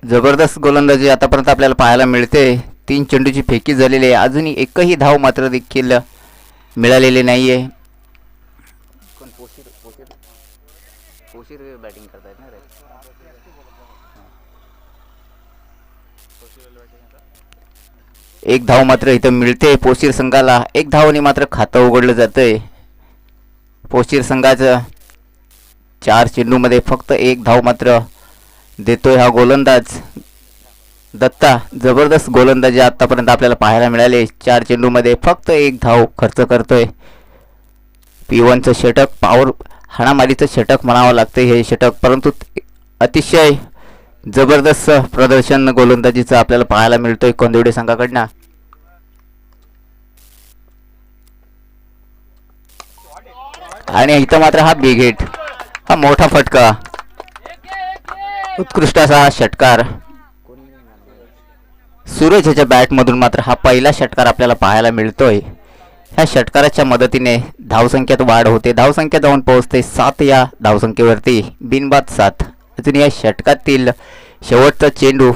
जबरदस्त गोलंदाजी आतापर्यंत आपल्याला पाहायला मिळते. 3 चेंडूची फेकी झालेली आहे. अजूनही एकही धाव मात्र देखील मिळालेली नाहीये. कोण पोशीर बॅटिंग करतायत ना रे. एक धाव मात्र इथं मिळते पोशीर संघाला. एक धावने मात्र खातं उघडलं जातंय. पोशीर संघाचं 4 चेंडूमध्ये फक्त एक धाव मात्र देतोय हा गोलंदाज दत्ता. जबरदस्त गोलंदाजी आतापर्यंत आपल्याला पाहायला मिळाले. 4 चेंडूमध्ये फक्त एक धाव खर्च करतोय. P1चं षटक, पॉवर हाणामारीचं षटक म्हणावं लागतं हे षटक, परंतु अतिशय जबरदस्त प्रदर्शन गोलंदाजीचं आपल्याला पाहायला मिळतोय कोंदिवडे संघाकडनं. आणि इथं मात्र हा बिग हिट, हा मोठा फटका, उत्कृष्ट असा षटकार. सूरज ह्याच्या बॅटमधून मात्र हा पहिला षटकार आपल्याला पाहायला मिळतोय. ह्या षटकाराच्या मदतीने धावसंख्येत वाढ होते. धावसंख्या जाऊन पोहोचते 7 या धावसंख्येवरती, बिनबाद 7. अजून या षटकातील शेवटचा चेंडू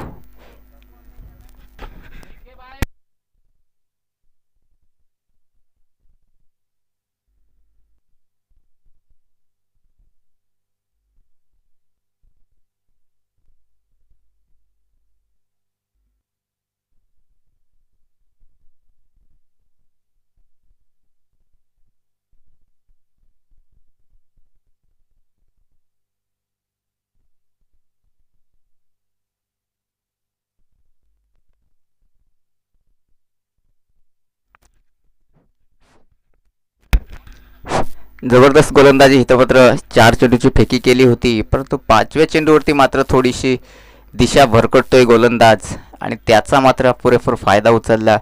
जबरदस्त गोलंदाजी इथं मात्र 4 चेंडूची फेकी केली होती, परंतु 5व्या चेंडूवरती मात्र थोडीशी दिशा भरकटतोय गोलंदाज आणि त्याचा मात्र पुरेपूर फायदा उचलला.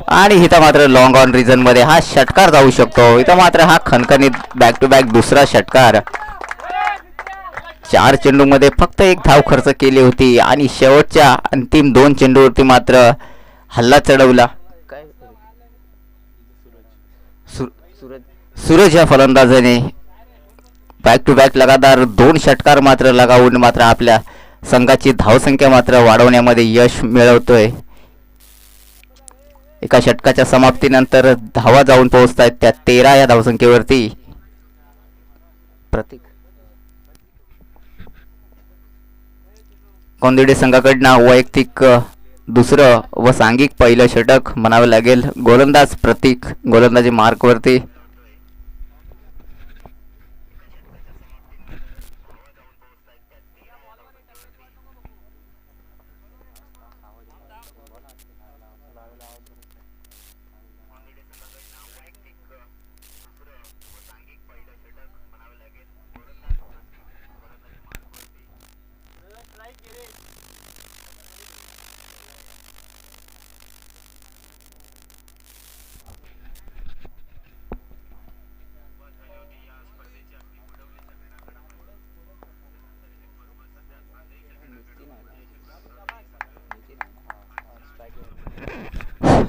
आणि इथं मात्र लॉंग ऑन रिझनमध्ये हा षटकार जाऊ शकतो. इथं मात्र हा खणखणीत बॅक टू बॅक दुसरा षटकार. 4 चेंडूमध्ये फक्त एक धाव खर्च केली होती आणि शेवटच्या अंतिम 2 चेंडूवरती मात्र हल्ला चढवला. सूरज या फलंदाजाने बॅक टू बॅक लगातार 2 षटकार मात्र लगावून मात्र आपल्या संघाची धावसंख्या मात्र वाढवण्यामध्ये यश मिळवतोय. एका षटकाच्या समाप्तीनंतर धावा जाऊन पोहोचतायत त्या 13 या धावसंख्येवरती. प्रतीक कोंदिवडे संघाकडनं वैयक्तिक दुसरं व सांघिक पहिलं षटक म्हणावं लागेल. गोलंदाज प्रतीक गोलंदाजी मार्कवरती.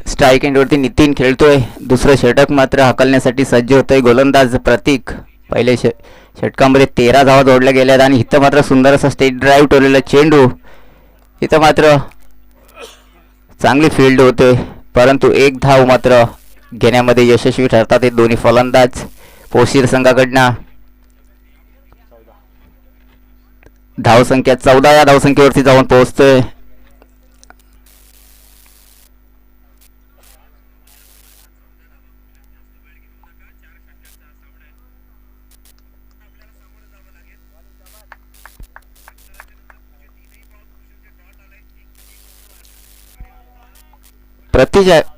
स्ट्राईक एंडवरती नितीन खेळतोय. दुसरं षटक मात्र हाकलण्यासाठी सज्ज होतोय गोलंदाज प्रतीक. पहिले षटकामध्ये 13 धावा जोडल्या गेल्यात आणि इथं मात्र सुंदर असा स्टेट ड्राईव्ह ठेवलेला चेंडू. इथं मात्र चांगली फील्ड होते, परंतु एक धाव मात्र घेण्यामध्ये यशस्वी ठरतात हे दोन्ही फलंदाज पोशीर संघाकडनं. धावसंख्या 14 या धावसंख्येवरती जाऊन पोहोचतोय.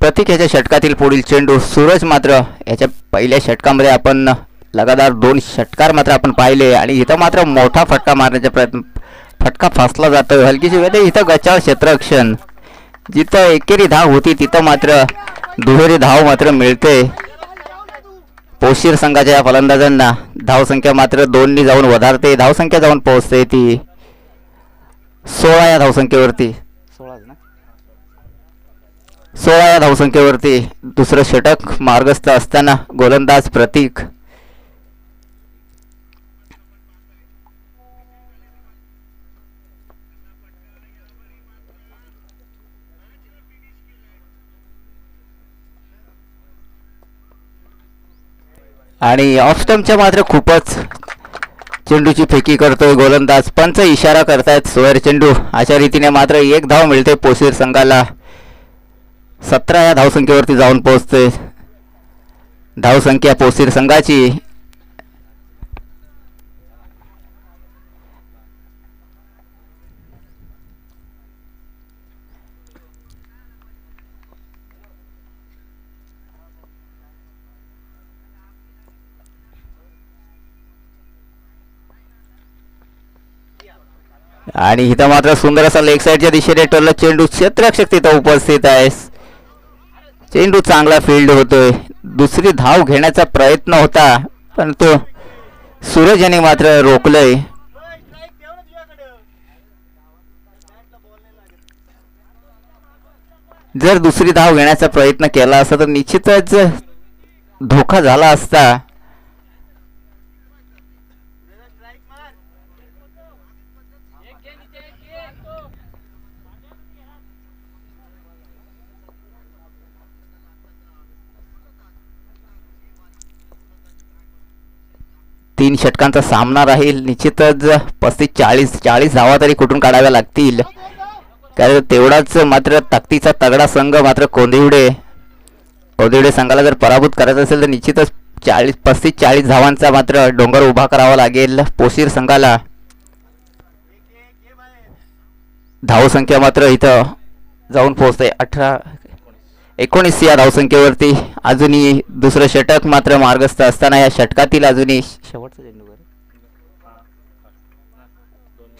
प्रतीक याच्या षटकातील पुढील चेंडू. सूरज मात्र याच्या पहिल्या षटकामध्ये आपण लगातार 2 षटकार मात्र आपण पाहिले आणि इथं मात्र मोठा फटका मारण्याचा प्रयत्न, फटका फासला जातो हलकीशी वेळ. इथं गचाळ क्षेत्ररक्षण, जिथं एकेरी धाव होती तिथं मात्र दुहेरी धाव मात्र मिळते पोशीर संघाच्या या फलंदाजांना. धावसंख्या मात्र 2नी जाऊन वधारते. धावसंख्या जाऊन पोहोचते ती 16 या धावसंख्येवरती. 16 या धावसंख्येवरती दुसरं षटक मार्गस्थ असताना गोलंदाज प्रतीक. आणि ऑफ स्टंपच्या मात्र खूपच चेंडूची फेकी करतोय गोलंदाज. पंच इशारा करतायत सोयर चेंडू. अशा रीतीने मात्र एक धाव मिळते पोशीर संघाला. 17 या धावसंख्येवरती जाऊन पोहोचते धावसंख्या पोशीर संघाची. आणि इथं मात्र सुंदर असा लेग साईडच्या दिशेने टोलला चेंडू. क्षेत्ररक्षक तिथं उपस्थित आहे. चेंडू चांगला फील्ड होतोय. दुसरी धाव घेण्याचा प्रयत्न होता पण तो सूरज याने मात्र रोखलंय. जर दुसरी धाव घेण्याचा प्रयत्न केला असता तर निश्चितच धोका झाला असता. तीन षटकांचा सामना राहील. निश्चितच 35-40 धावा तरी कुठून काढाव्या लागतील. कारण तेवढाच मात्र ताकदीचा तगडा संघ मात्र कोंदिवडे संघाला जर पराभूत करायचं असेल तर निश्चितच 35-40 धावांचा मात्र डोंगर उभा करावा लागेल पोशीर संघाला. धावसंख्या मात्र इथं जाऊन पोहोचते 19 या धावसंख्येवरती. अजूनही दुसरं षटक मात्र मार्गस्थ असताना या षटकातील अजूनही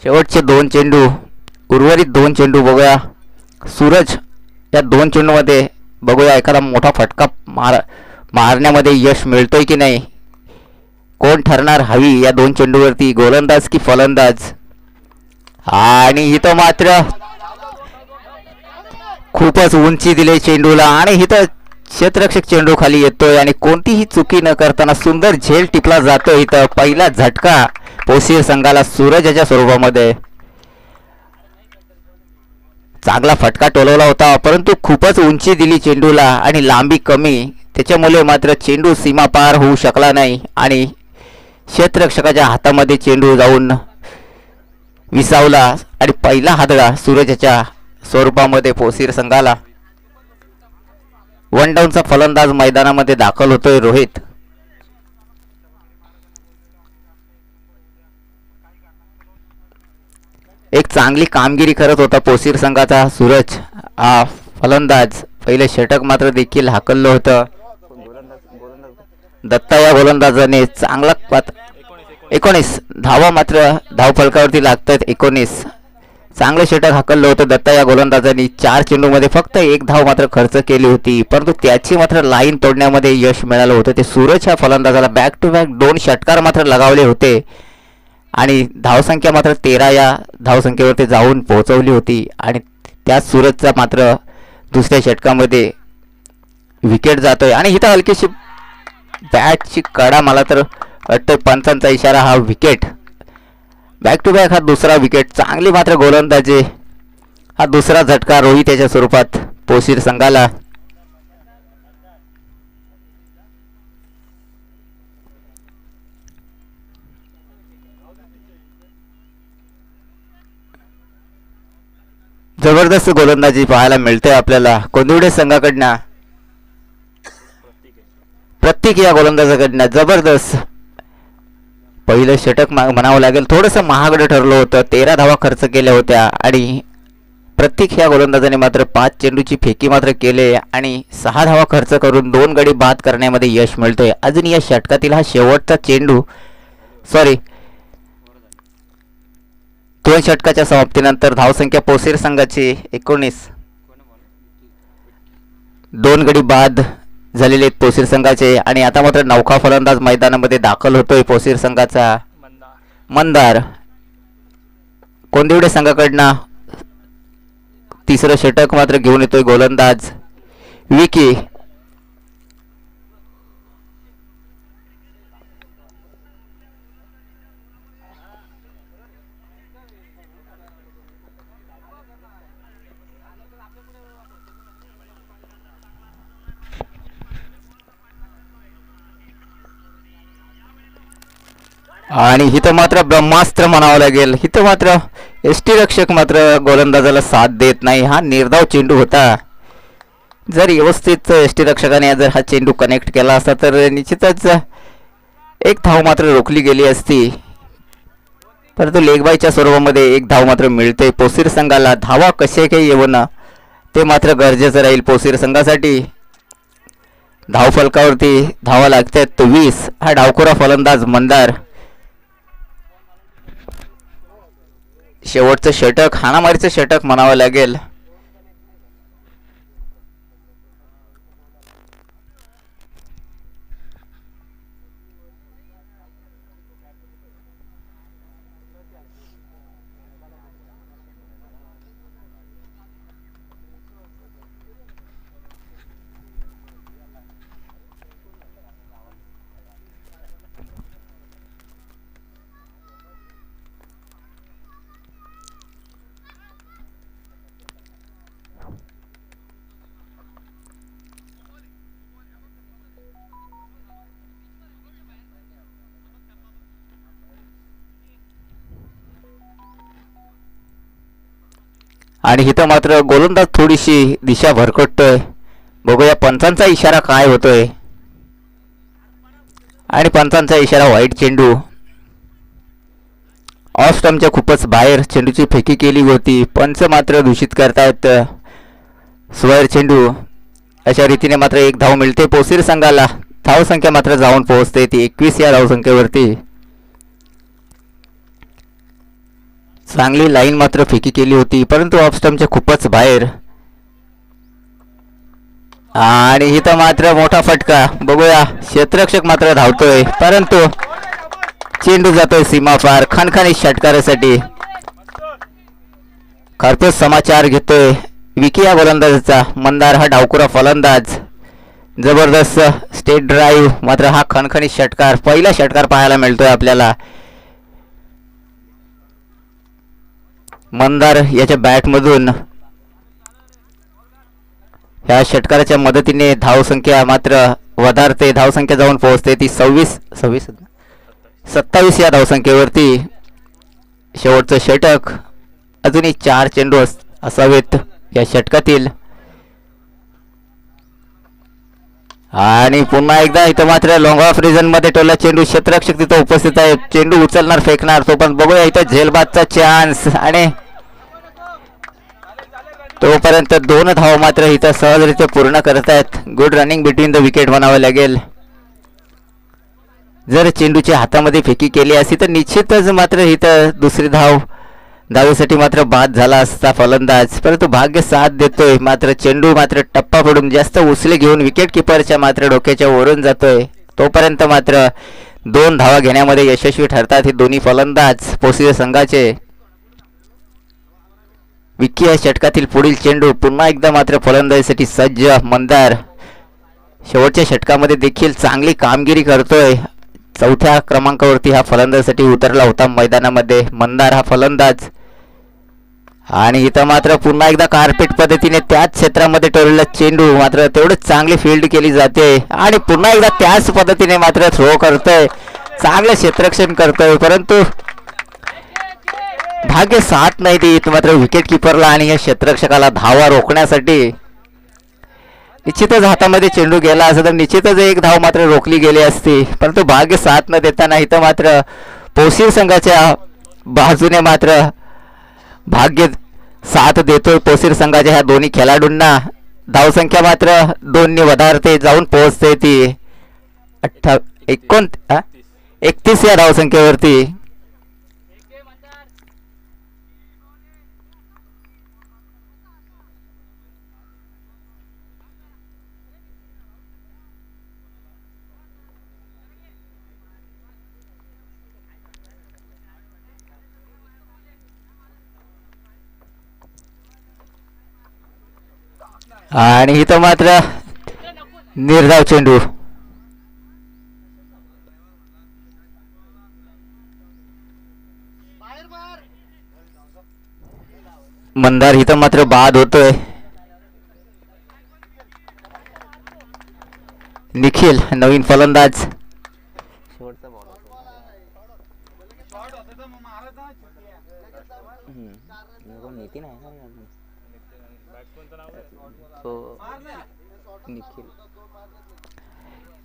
शेवटचे 2 चेंडू, उर्वरित 2 चेंडू बघूया. सूरज या 2 चेंडूमध्ये बघूया एखादा मोठा फटका मारण्यामध्ये यश मिळतोय की नाही. कोण ठरणार हवी या 2 चेंडूवरती, गोलंदाज की फलंदाज. आणि इथं मात्र खूपच उंची दिली चेंडूला आणि इथं क्षेत्ररक्षक चेंडू खाली येतोय आणि कोणतीही चुकी न करताना सुंदर झेल टिपला जातोय. इथं पहिला झटका पोशीर संघाला सूरजाच्या स्वरूपामध्ये. चांगला फटका टोलवला होता परंतु खूपच उंची दिली चेंडूला आणि लांबी कमी, त्याच्यामुळे मात्र चेंडू सीमा पार होऊ शकला नाही आणि क्षेत्ररक्षकाच्या हातामध्ये चेंडू जाऊन विसावला आणि पहिला हादरा सूरजाच्या स्वरूपामध्ये पोशीर संघाला. 1 डाऊनचा फलंदाज मैदानामध्ये दाखल होतोय रोहित. एक चांगली कामगिरी करत होता पोशीर संघाचा सूरज हा फलंदाज. पहिले षटक मात्र देखील हाकललं होतं. दत्ता या गोलंदाजाने चांगला 19 धावा मात्र धावफलकावरती लागतात. 19 चांगले षटक हाकललं होतं दत्ता या गोलंदाजांनी. 4 चेंडूमध्ये फक्त 1 धाव मात्र खर्च केली होती परंतु त्याची मात्र लाईन तोडण्यामध्ये यश मिळालं होतं. ते सूरज ह्या फलंदाजाला बॅक टू बॅक 2 षटकार मात्र लगावले होते आणि धावसंख्या मात्र 13 या धावसंख्येवरती जाऊन पोहोचवली होती आणि त्याच सूरजचा मात्र दुसऱ्या षटकामध्ये विकेट जातोय. आणि इथं हलकीशी बॅटची कडा, मला तर वाटतं पंचांचा इशारा, हा विकेट. बॅक टू बॅक हा दुसरा विकेट. चांगली मात्र गोलंदाजी, हा दुसरा झटका रोहित याच्या स्वरूपात पोशीर संघाला. जबरदस्त गोलंदाजी पाहायला मिळते आपल्याला कोंदिवडे संघाकडनं. प्रत्येक या गोलंदाजाकडनं जबरदस्त. पहिलं षटक म्हणावं लागेल थोडंसं महागडं ठरलं होतं. 13 धावा खर्च केल्या होत्या आणि प्रत्येक ह्या गोलंदाजाने मात्र 5 चेंडूची फेकी मात्र केले आणि 6 धावा खर्च करून 2 गडी बाद करण्यामध्ये यश मिळतोय. अजून या षटकातील हा शेवटचा चेंडू, 2 षटकाच्या समाप्तीनंतर धावसंख्या पोशीर संघाची 19. 2 गडी बाद झालेले आहेत पोशीर संघाचे आणि आता मात्र नौका फलंदाज मैदानामध्ये दाखल होतोय पोशीर संघाचा मंदार. कोंदिवडे संघाकडनं तिसरं षटक मात्र घेऊन येतोय गोलंदाज विकी. आणि इथं मात्र ब्रह्मास्त्र म्हणावं लागेल. इथं मात्र यष्टीरक्षक मात्र गोलंदाजाला साथ देत नाही. हा निर्धाव चेंडू होता. जर व्यवस्थित यष्टीरक्षकाने जर हा चेंडू कनेक्ट केला असता तर निश्चितच एक धाव मात्र रोखली गेली असती. परंतु लेगबायच्या स्वरूपामध्ये एक धाव मात्र मिळते पोसीर संघाला. धावा कसे काही येऊन ते मात्र गरजेचं राहील पोसीर संघासाठी. धावफलकावरती धावा लागतात 20. हा डावखोरा फलंदाज मंदार. शेवटचं षटक, हाणामारीचं षटक म्हणावं लागेल. आणि इथं मात्र गोलंदाज थोडीशी दिशा भरकटतोय. बघूया पंचांचा इशारा काय होतोय. आणि पंचांचा इशारा व्हाईट चेंडू. ऑफ स्टंपच्या खूपच बाहेर चेंडूची फेकी केली होती. पंच मात्र दूषित करतायत स्क्वेअर चेंडू. अशा रीतीने मात्र एक धाव मिळते पोसीर संघाला. धावसंख्या मात्र जाऊन पोहोचते ती 21 या धावसंख्येवरती. चांगली लाईन मात्र फेकी केली होती परंतु ऑफ स्टंपच्या खूपच बाहेर. आणि इथं मात्र मोठा फटका. बघूया क्षेत्ररक्षक मात्र धावतोय परंतु चेंडू जातोय सीमा पार. खणखणीत षटकारासाठी खरपूस समाचार घेतोय विकी या गोलंदाजाचा. मंदार हा डावखोरा फलंदाज. जबरदस्त स्टेट ड्राईव्ह. मात्र हा खणखणीत षटकार, पहिला षटकार पाहायला मिळतोय आपल्याला. मंदार याच्या बॅटमधून ह्या षटकाराच्या मदतीने धावसंख्या मात्र वधारते. धावसंख्या जाऊन पोहोचते ती 27 या धावसंख्येवरती. शेवटचं षटक. अजूनही 4 चेंडू असावेत या षटकातील. आणि पुन्हा एकदा इथं मात्र लॉंग ऑफ रिजन मध्ये टोला चेंडू. क्षेत्ररक्षक तिथं उपस्थित आहे. चेंडू उचलणार, फेकणार. तो पण बघूया इथं झेलबादचा चान्स. आणि तोपर्यंत 2 धाव मात्र इथं सहजरित्या पूर्ण करतायत. Good running between the wicket म्हणावं लागेल. जर चेंडूच्या हातामध्ये फेकी केली असती तर निश्चितच मात्र इथं दुसरी धावेसाठी मात्र बाद झाला असता फलंदाज. परंतु भाग्य साथ देतोय. मात्र चेंडू मात्र टप्पा पडून जास्त उसले घेऊन विकेट किपरच्या मात्र डोक्याच्या वरून जातोय. तोपर्यंत मात्र 2 धावा घेण्यामध्ये यशस्वी ठरतात हे दोन्ही फलंदाज पोसीर संघाचे. विकी या षटकातील पुढील चेंडू. पुन्हा एकदा मात्र फलंदाजीसाठी सज्ज मंदार. शेवटच्या षटकामध्ये देखील चांगली कामगिरी करतोय. 4थ्या क्रमांकावरती हा फलंदाजीसाठी उतरला होता मैदानामध्ये मंदार हा फलंदाज. आणि इथं मात्र पुन्हा एकदा कार्पेट पद्धतीने त्याच क्षेत्रामध्ये ठेवलेला चेंडू. मात्र तेवढंच चांगली फील्ड केली जाते. आणि पुन्हा एकदा त्याच पद्धतीने मात्र थ्रो करतोय. चांगलं क्षेत्ररक्षण करतोय परंतु भाग्य साथ नाही देत मात्र विकेट किपरला आणि या क्षेत्ररक्षकाला धावा रोखण्यासाठी. निश्चितच हातामध्ये चेंडू गेला असता तर निश्चितच एक धाव मात्र रोखली गेली असती. परंतु भाग्य साथ न देताना इथं मात्र पोसीर संघाच्या बाजूने मात्र भाग्य साथ देतोय पोसीर संघाच्या ह्या दोन्ही खेळाडूंना. धावसंख्या मात्र 2 वधारते, जाऊन पोहोचते ती 31 या धावसंख्येवरती. आणि इथं मात्र निर्धाव चेंडू. मंदार इथं मात्र बाद होतोय. निखिल नवीन फलंदाज. नितीन आहे ना तो निखिल.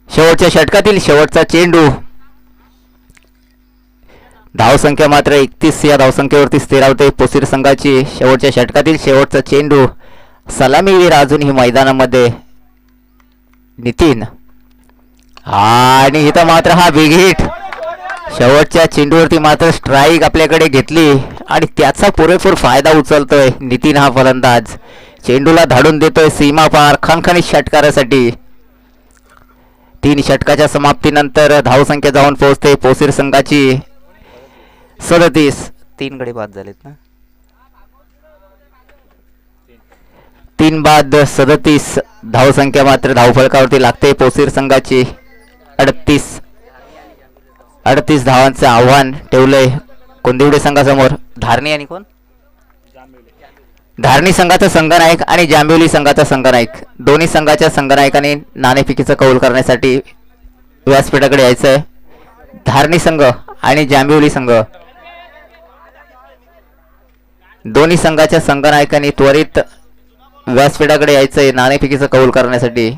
शेवटच्या षटकातील शेवटचा चेंडू. धावसंख्या मात्र 31 या धावसंख्येवरती स्थिरावते पोसीर संघाची. शेवटच्या षटकातील शेवटचा चेंडू. सलामीवीर अजूनही मैदानामध्ये नितीन. आणि इथं मात्र हा बिग हिट. शेवटच्या चेंडूवरती मात्र स्ट्राईक आपल्याकडे घेतली आणि त्याचा पुरेपूर फायदा उचलतोय नितीन हा फलंदाज. चेंडूला धाडून देतोय सीमा पार खणखणीत षटकारासाठी. 3 षटकाच्या समाप्तीनंतर धावसंख्या जाऊन पोहोचते पोसीर संघाची 37. 3 गडी बाद झालेत ना. 3 बाद 37 धावसंख्या मात्र धावफलकावरती लागते पोसीर संघाची. 38 धावांचं आव्हान ठेवलंय कोंदिवडे संघासमोर. धारणी आणि कोण धारणी संघाचा संघनायक आणि जांभिवली संघाचा संघनायक दोन्ही संघाच्या संघनायकांनी नाणेफेकीचा कौल करण्यासाठी व्यासपीठाकडे यायचंय. धारणी संघ आणि जांभिवली संघ दोन्ही संघाच्या संघनायकांनी त्वरित व्यासपीठाकडे यायचंय नाणेफेकीचा कौल करण्यासाठी.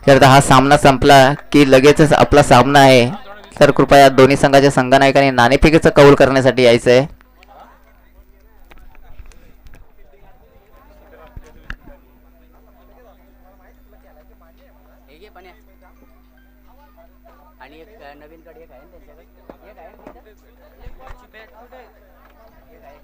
तर हा सामना संपला की लगेचच आपला सामना आहे. तर कृपया दोन्ही संघाच्या संघनायकांनी नाणेफेकीचा कौल करण्यासाठी यायचंय. आणि एक नवीन कडे एक आहे ना त्यांच्याकडे एक आहे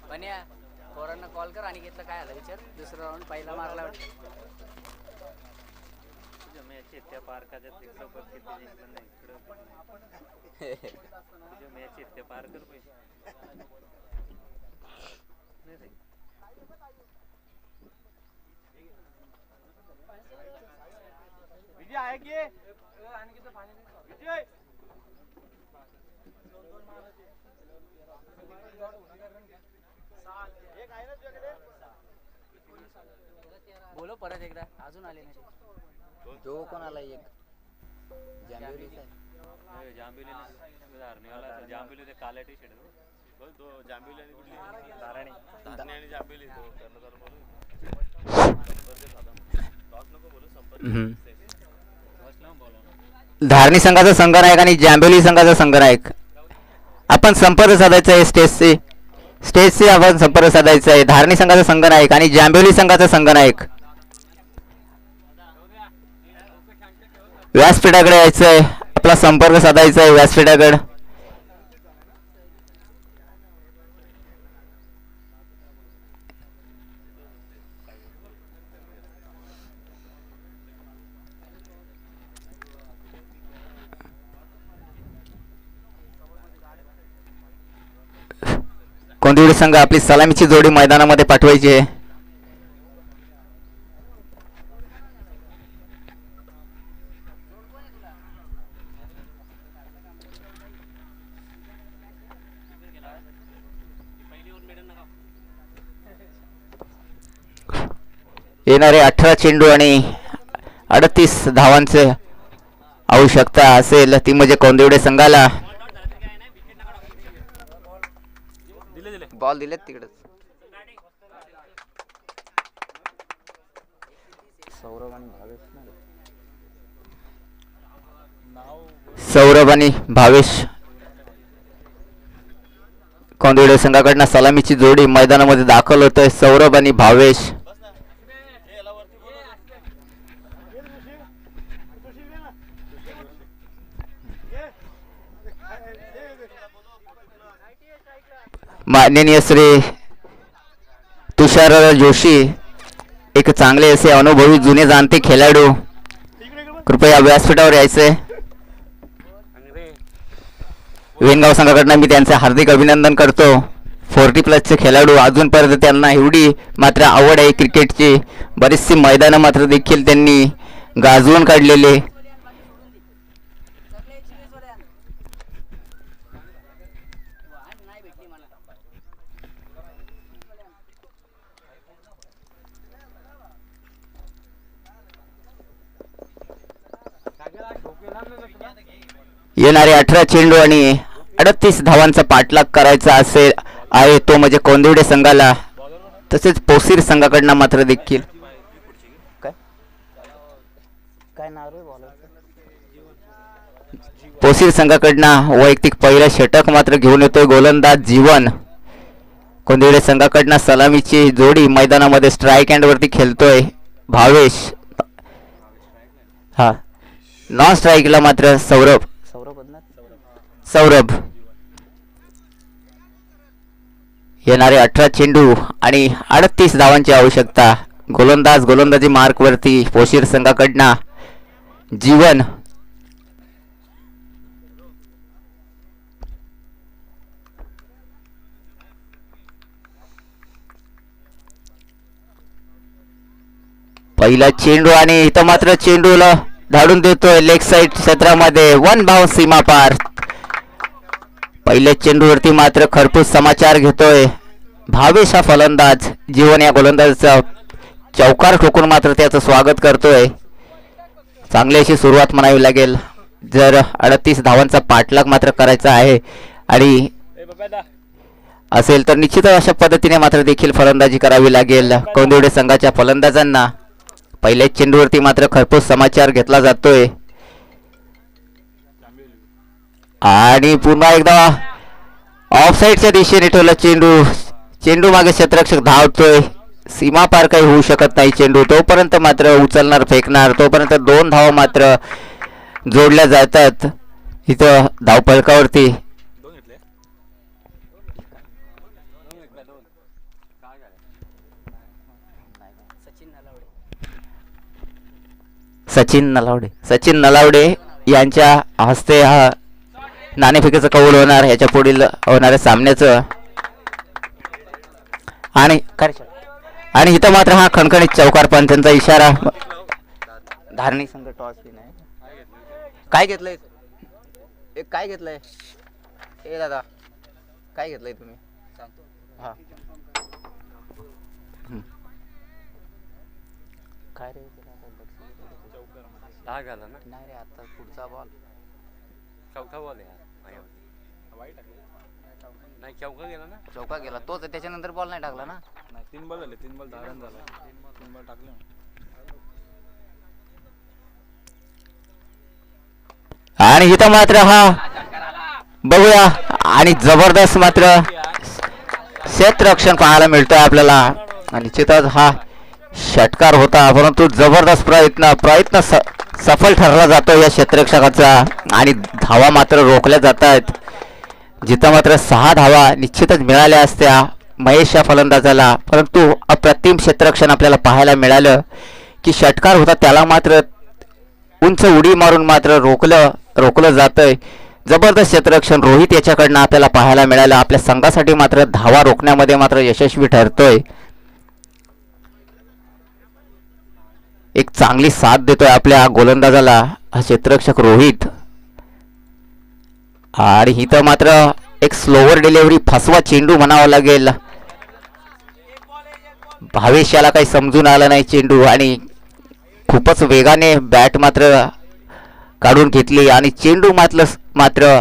पण या पोरांना कॉल कर आणि घेतलं काय आलं विचार. दुसरा राऊंड पहिला मारला वाटतं. त्या पार्काच्या सोबत किती जिंकलं नाही तुझ्या मॅच इतक्या पार कर पाहिजे. विजय आहे की विजय बोलो परत एकदा अजून आले नाही. जो कोण आला एक जांभिवलीचा आहे. जांभिवली धारणीवाला जांभिवली ते काल्या टी शर्ट तो जांभिवली आणि कुठली धारणी धारणी आणि जांभिवली तो कर्णधार बोलू नको बोलू संपर्क. धारणी संघाचा संघनायक आणि जांभिवली संघाचा संघनायक आपण संपर्क साधायचा आहे. स्टेजशी आपण संपर्क साधायचा आहे. धारणी संघाचा संघनायक आणि जांभिवली संघाचा संघनायक व्यासपीठाकडे यायचंय. आपला संपर्क साधायचा आहे व्यासपीठाकडे. कोंदिवडी संघ आपली सलामीची जोडी मैदानामध्ये पाठवायची आहे. येणारे 18 चेंडू आणि 38 धावांचे आवश्यकता असेल ती म्हणजे कोंदिवडे संघाला. बॉल दिलेत तिकडे. सौरभ आणि भावेश कोंदिवडे संघाकडनं सलामीची जोडी मैदानामध्ये दाखल होतोय. सौरभ आणि भावेश माननीय श्री तुषार जोशी एक चांगले असे अनुभवी जुने जाणते खेळाडू कृपया व्यासपीठावर यायचे. वेनगाव संघाकडनं मी त्यांचे हार्दिक अभिनंदन करतो. 40+ खेळाडू अजूनपर्यंत त्यांना एवढी मात्र आवड आहे क्रिकेटची. बरीचशी मैदानं मात्र देखील त्यांनी गाजवून काढलेले. येणारे 18 चेंडू आणि 38 धावांचा पाठलाग करायचा असेल आहे तो म्हणजे कोंदिवडे संघाला. तसेच पोसीर संघाकडनं मात्र देखील पोसीर संघाकडनं वैयक्तिक पहिलं षटक मात्र घेऊन येतोय गोलंदाज जीवन. कोंदिवडे संघाकडनं सलामीची जोडी मैदानामध्ये स्ट्राईक हँड वरती खेळतोय भावेश. हा नॉन स्ट्राईकला मात्र सौरभ. येणारे 18 चेंडू आणि 38 धावांची आवश्यकता. गोलंदाजी मार्क वरती पोशीर संघाकडनं जीवन. पहिला चेंडू आणि इथं मात्र चेंडूला धाडून देतोय लेग साइड क्षेत्रामध्ये. 1 धाव सीमा पार. पहिल्या चेंडूवरती मात्र खरपूस समाचार घेतोय भावेश हा फलंदाज. जीवन या गोलंदाजाचा चौकार ठोकून मात्र त्याचं स्वागत करतोय. चांगली अशी सुरुवात म्हणावी लागेल जर 38 धावांचा पाठलाग मात्र करायचा आहे आणि असेल तर निश्चितच अशा पद्धतीने मात्र देखील फलंदाजी करावी लागेल कोंदिवडे संघाच्या फलंदाजांना. पहिल्या चेंडूवरती मात्र खरपूस समाचार घेतला जातोय आणि पुन्हा एकदा ऑफ साईडच्या दिशेने ठेवला चेंडू मागे क्षेत्ररक्षक धावतोय. सीमा पार काही होऊ शकत नाही चेंडू. तोपर्यंत मात्र उचलणार फेकणार तोपर्यंत 2 धावा मात्र जोडल्या जातात इथं धावफलकावरती. सचिन नलावडे यांच्या हस्ते हा नाणेफेकीचं कौल होणार ह्याच्या पुढील होणाऱ्या सामन्याचं. आणि इथं मात्र हा खणखणीत चौकार पंचांचा इशारा. धारणी संघ टॉस नाही काय घेतलंय काय घेतलंय ए दादा काय घेतलंय तुम्ही हा काय रे दहा झाला ना. नाही रे आता पुढचा बॉल चौथा बॉल आहे नाही चौका गेला ना. चौका गेला तोच त्याच्यानंतर बॉल नाही टाकला ना. नाही 3 बॉल झाले 3 बॉल 10 रन झाला 3 बॉल टाकले. आणि इथं मात्र हा बघूया आणि जबरदस्त मात्र क्षेत्ररक्षण पाहायला मिळतोय आपल्याला. आणि निश्चितच हा षटकार होता परंतु जबरदस्त प्रयत्न सफल ठरला जातो या क्षेत्ररक्षकाचा आणि धावा मात्र रोखल्या जात आहेत. जिथं मात्र 6 धावा निश्चितच मिळाल्या असत्या महेश या फलंदाजाला परंतु अप्रतिम क्षेत्ररक्षण आपल्याला पाहायला मिळालं की षटकार होता त्याला मात्र उंच उडी मारून मात्र रोखलं जातंय. जबरदस्त क्षेत्ररक्षण रोहित याच्याकडनं आपल्याला पाहायला मिळालं. आपल्या संघासाठी मात्र धावा रोखण्यामध्ये मात्र यशस्वी ठरतोय. एक चांगली साथ देतोय आपल्या गोलंदाजाला हा क्षेत्ररक्षक रोहित. आणि इथं मात्र एक स्लोवर डिलिव्हरी फसवा चेंडू म्हणावा लागेल. भावेश याला काही समजून आलं नाही चेंडू आणि खूपच वेगाने बॅट मात्र काढून घेतली आणि चेंडू मात्र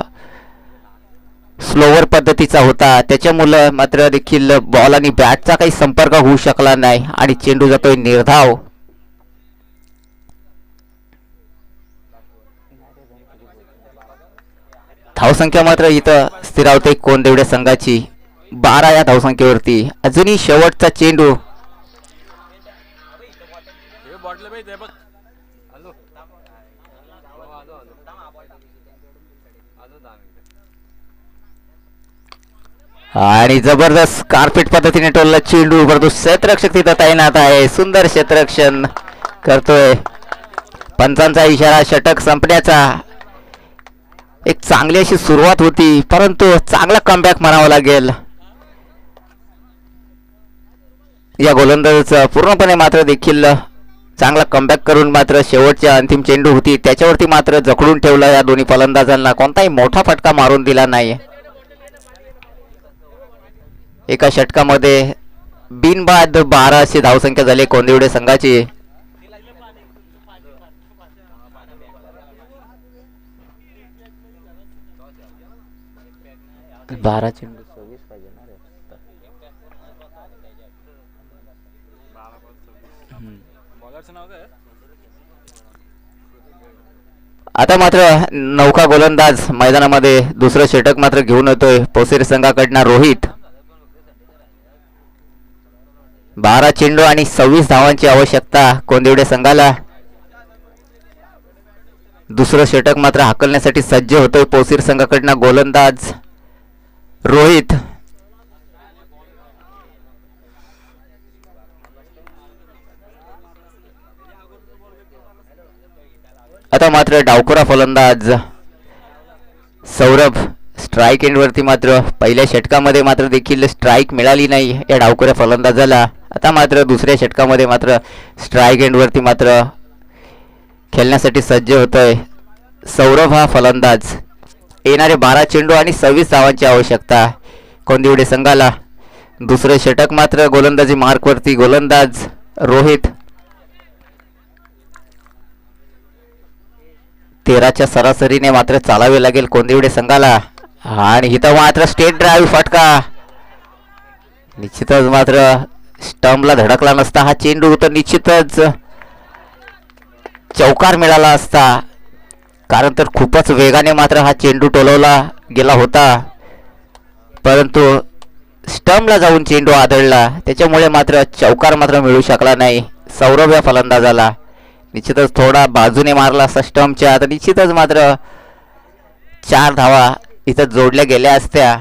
स्लोवर पद्धतीचा होता त्याच्यामुळे मात्र देखील बॉल आणि बॅटचा काही संपर्क होऊ शकला नाही आणि चेंडू जातोय निर्धाव. धावसंख्या मात्र इथं स्थिरावते कोंदिवडे संघाची 12 या धावसंख्येवरती. अजूनही शेवटचा चेंडू आणि जबरदस्त कार्पेट पद्धतीने टोलला चेंडू परंतु क्षेत्ररक्षक तिथं तैनात आहे. सुंदर क्षेत्ररक्षण करतोय. पंचांचा इशारा षटक संपण्याचा. एक चांगली अशी सुरुवात होती परंतु चांगला कमबॅक म्हणावा लागेल या गोलंदाजाचा. पूर्णपणे मात्र देखील चांगला कमबॅक करून मात्र शेवटच्या अंतिम चेंडू होती त्याच्यावरती मात्र जखडून ठेवला या दोन्ही फलंदाजांना. कोणताही मोठा फटका मारून दिला नाही. एका षटकामध्ये बिनबाद 12 अशी धावसंख्या झाली कोंदिवडे संघाची. 12 चेंडू 26 पाहिजे ना रे. बॉलरचं नाव काय? आता मात्र नौका गोलंदाज मैदानामध्ये दुसरं षटक मात्र घेऊन येतोय पोसेर संघाकडनं रोहित. 12 चेंडू आणि 26 धावांची आवश्यकता कोंदिवडे संघाला. दुसरं षटक मात्र हाकलण्यासाठी सज्ज होतोय पोसीर संघाकडनं गोलंदाज रोहित. आता मात्र डावखुरा फलंदाज सौरभ स्ट्राईक एंडवरती मात्र पहिल्या षटकामध्ये मात्र देखील स्ट्राईक मिळाली नाही या डावखुऱ्या फलंदाजाला. आता मात्र दुसऱ्या षटकामध्ये मात्र स्ट्राईक एंडवरती मात्र खेळण्यासाठी सज्ज होतोय सौरभ हा फलंदाज. येणारे 12 चेंडू आणि 26 धावांची आवश्यकता कोंदिवडे संघाला. दुसरे षटक मात्र गोलंदाजी मार्कवरती गोलंदाज रोहित. 13च्या सरासरीने मात्र चालावे लागेल कोंदिवडे संघाला. आणि इथं मात्र स्टेट ड्राईव्ह फटका. निश्चितच मात्र स्टंपला धडकला नसता हा चेंडू तर निश्चितच चौकार मिळाला असता. कारण तर खूपच वेगाने मात्र हा चेंडू टोलवला गेला होता, परंतु स्टंपला जाऊन चेंडू आदळला, त्याच्यामुळे मात्र चौकार मात्र मिळू शकला नाही सौरभ या फलंदाजाला. निश्चितच थोडा बाजूने मारला असता स्टंपच्या तर निश्चितच मात्र 4 धावा इथं जोडल्या गेल्या असत्या.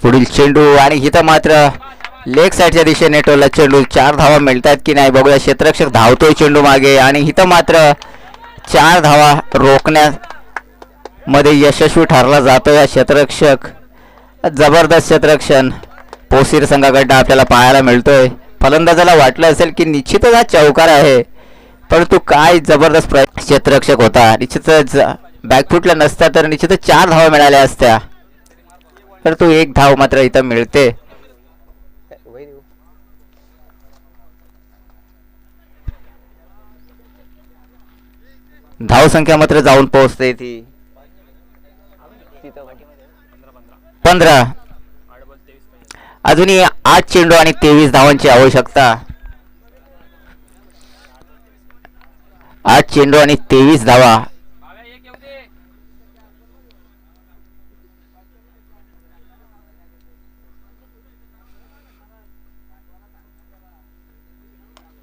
पुढील चेंडू आणि इथं मात्र लेग साईडच्या दिशेने टोला चेंडू. 4 धावा मिळतात की नाही बघूया. क्षेत्ररक्षक धावतोय चेंडू मागे आणि इथं मात्र 4 धावा रोखण्यामध्ये यशस्वी ठरला जातोय हा क्षेत्ररक्षक. जबरदस्त क्षेत्ररक्षण पोसीर संघाकडनं आपल्याला पाहायला मिळतोय. फलंदाजाला वाटलं असेल की निश्चितच हा चौकार आहे, परंतु काय जबरदस्त क्षेत्ररक्षक होता. निश्चितच बॅकफुटला नसता तर निश्चितच 4 धावा मिळाल्या असत्या, परंतु 1 धाव मात्र इथं मिळते. धाव संख्या मात्र जाऊन पोहोचते ती 15. अजूनही 8 चेंडू आणि 23 धावांची आवश्यकता. 8 चेंडू आणि 23 धावा.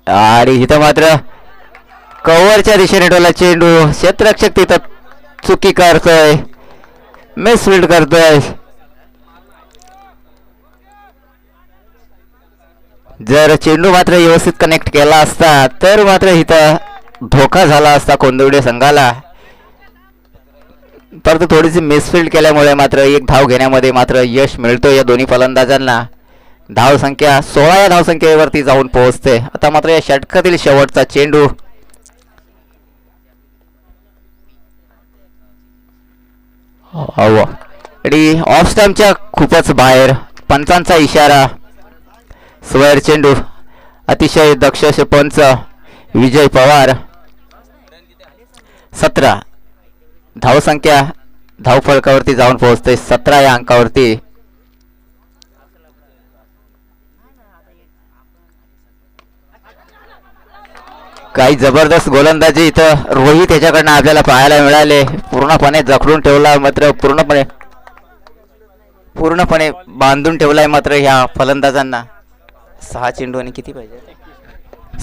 आणि इथं मात्र कव्हरच्या दिशेने टोला चेंडू. क्षेत्ररक्षक तिथं चुकी करतोय, मिसफील्ड करतोय. जर चेंडू मात्र व्यवस्थित कनेक्ट केला असता तर मात्र इथं धोका झाला असता कोंदिवडे संघाला, परंतु थोडीशी मिसफील्ड केल्यामुळे मात्र 1 धाव घेण्यामध्ये मात्र यश मिळतो या दोन्ही फलंदाजांना. धाव संख्या 16 या धावसंख्येवरती जाऊन पोहोचते. आता मात्र या षटकातील शेवटचा चेंडू. आणि ऑफ स्टंपच्या खूपच बाहेर. पंचांचा इशारा. स्क्वेअर चेंडू. अतिशय दक्ष असे पंच विजय पवार. 17 धावसंख्या धावफलकावरती जाऊन पोहोचते 17 या अंकावरती. काही जबरदस्त गोलंदाजी इथं रोहित याच्याकडनं आपल्याला पाहायला मिळाले. पूर्णपणे जखडून ठेवला, मात्र पूर्णपणे बांधून ठेवलाय मात्र ह्या फलंदाजांना. 6 चेंडू आणि किती पाहिजे?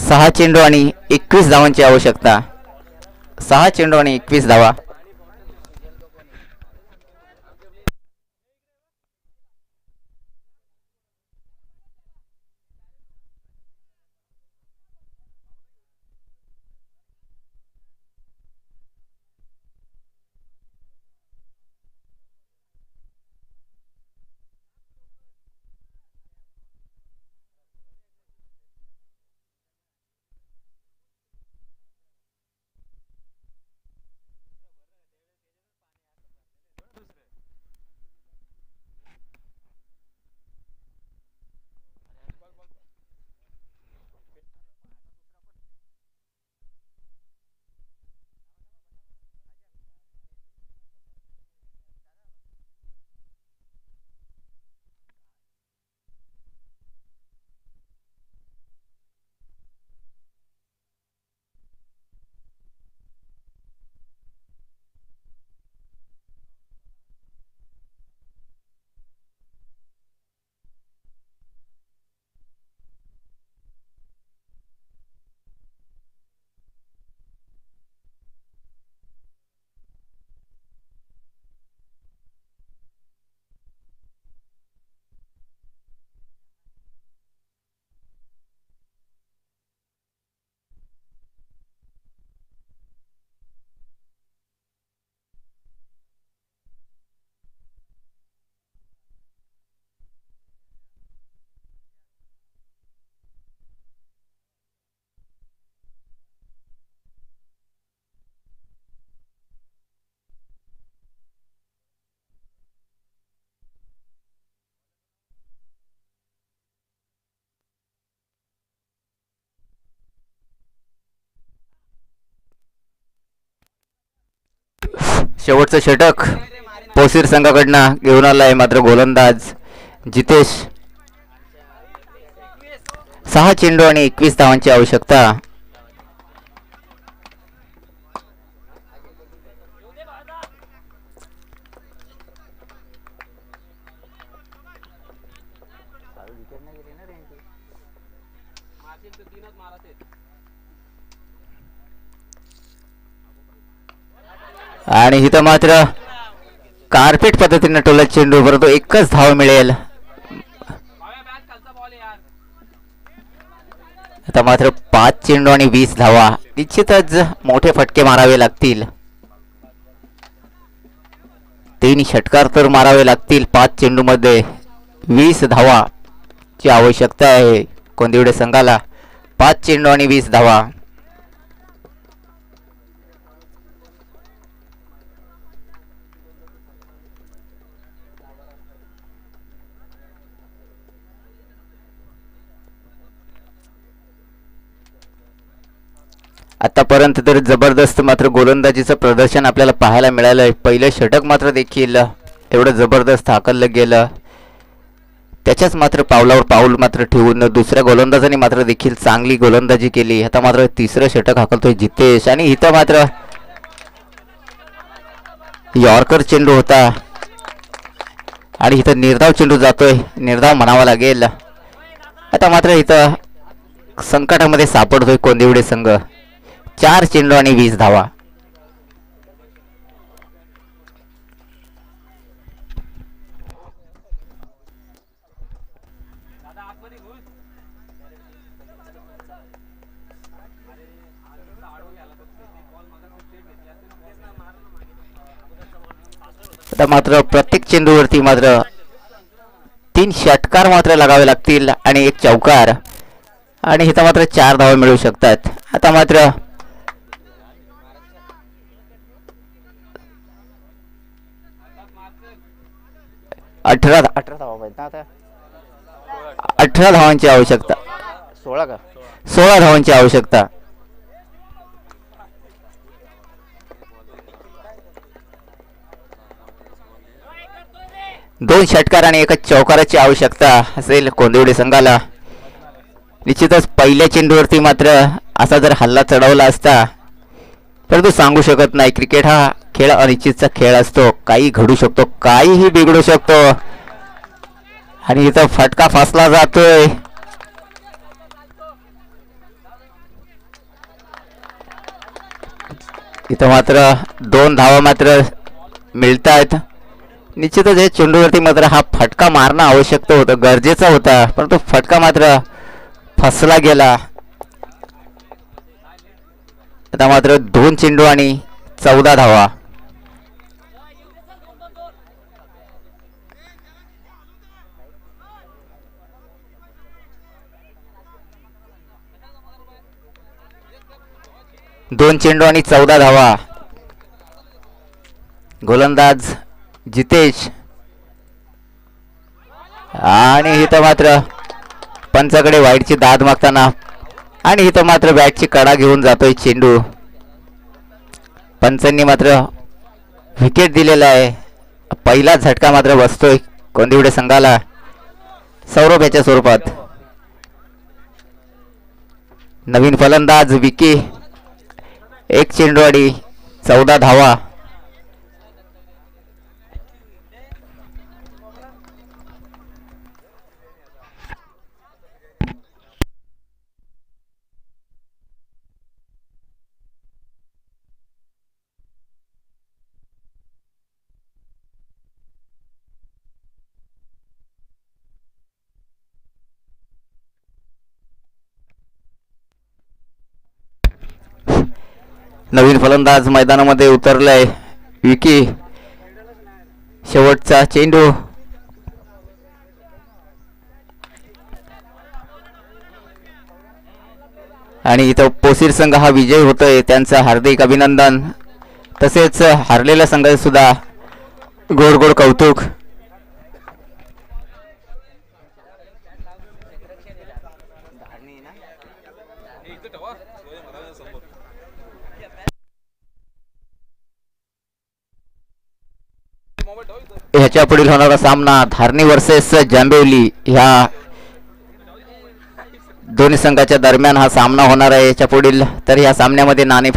6 चेंडू आणि 21 धावांची आवश्यकता. 6 चेंडू आणि 21 धावा. शेवटचं षटक पोसीर संघाकडनं घेऊन आलाय मात्र गोलंदाज जितेश. 6 चेंडू आणि 21 धावांची आवश्यकता. आणि इथं मात्र कार्पेट पद्धतीने टोला चेंडू, परंतु एकच धाव मिळेल. आता मात्र 5 चेंडू आणि 20 धावा. निश्चितच मोठे फटके मारावे लागतील. 3 षटकार तर मारावे लागतील. 5 चेंडू मध्ये 20 धावा ची आवश्यकता आहे कोंदिवडे संघाला. 5 चेंडू आणि 20 धावा. आतापर्यंत तर जबरदस्त मात्र गोलंदाजीचं प्रदर्शन आपल्याला पाहायला मिळालंय. पहिलं षटक मात्र देखील एवढं जबरदस्त हाकललं गेलं. त्याच्याच मात्र पावलावर पाऊल मात्र ठेवून दुसऱ्या गोलंदाजाने मात्र देखील चांगली गोलंदाजी केली. आता मात्र तिसरं षटक हाकलतोय जितेश आणि इथं मात्र यॉर्कर चेंडू होता आणि इथं निर्धाव चेंडू जातोय. निर्धाव म्हणावा लागेल. आता मात्र इथं संकटामध्ये सापडतोय कोंदिवडे संघ. 4 चेंडू आणि 20 धावा. आता मात्र प्रत्येक चेंडूवरती मात्र 3 षटकार मात्र लागावे लागतील आणि 1 चौकार आणि इथं मात्र 4 धावा मिळू शकतात. आता मात्र 18 धावा पाहिजे आता. 18 धावांची आवश्यकता. 16 धावांची आवश्यकता. दोन षटकार आणि 1 चौकाराची आवश्यकता असेल कोंदिवडे संघाला. निश्चितच पहिल्या चेंडूवरती मात्र असा जर हल्ला चढवला असता, परंतु सांगू शकत नाही. क्रिकेट हा खेळ अनिश्चितचा खेळ असतो. काही घडू शकतो, काहीही बिघडू शकतो. आणि इथं फटका फासला जातोय. इथं मात्र 2 धावा मात्र मिळतात. निश्चितच हे चेंडूवरती मात्र हा फटका मारणं आवश्यक होतं, गरजेचा होता, परंतु फटका मात्र फसला गेला. आता मात्र 2 चेंडू आणि 14 धावा. दोन चेंडू आणि 14 धावा. गोलंदाज जितेश आणि इथं मात्र पंचाकडे वाईटची दाद मागताना आणि इथं मात्र बॅटची कडा घेऊन जातोय चेंडू. पंचांनी मात्र विकेट दिलेला आहे. पहिला झटका मात्र बसतोय कोंदिवडे संघाला सौरभ याच्या स्वरूपात. नवीन फलंदाज विकी. 1 चेंडू आणि 14 धावा. नवीन फलंदाज मैदानामध्ये उतरलाय विकी. शेवटचा चेंडू आणि इथं पोसीर संघ हा विजय होतोय. त्यांचं हार्दिक अभिनंदन. तसेच हारलेल्या संघाचे सुद्धा गोड गोड कौतुक. ह्याच्या पुढील होणारा सामना धारणी वर्सेस जांभिवली ह्या दोन्ही संघाच्या दरम्यान हा सामना होणार आहे. याच्या पुढील तर या सामन्यामध्ये नाणेफेक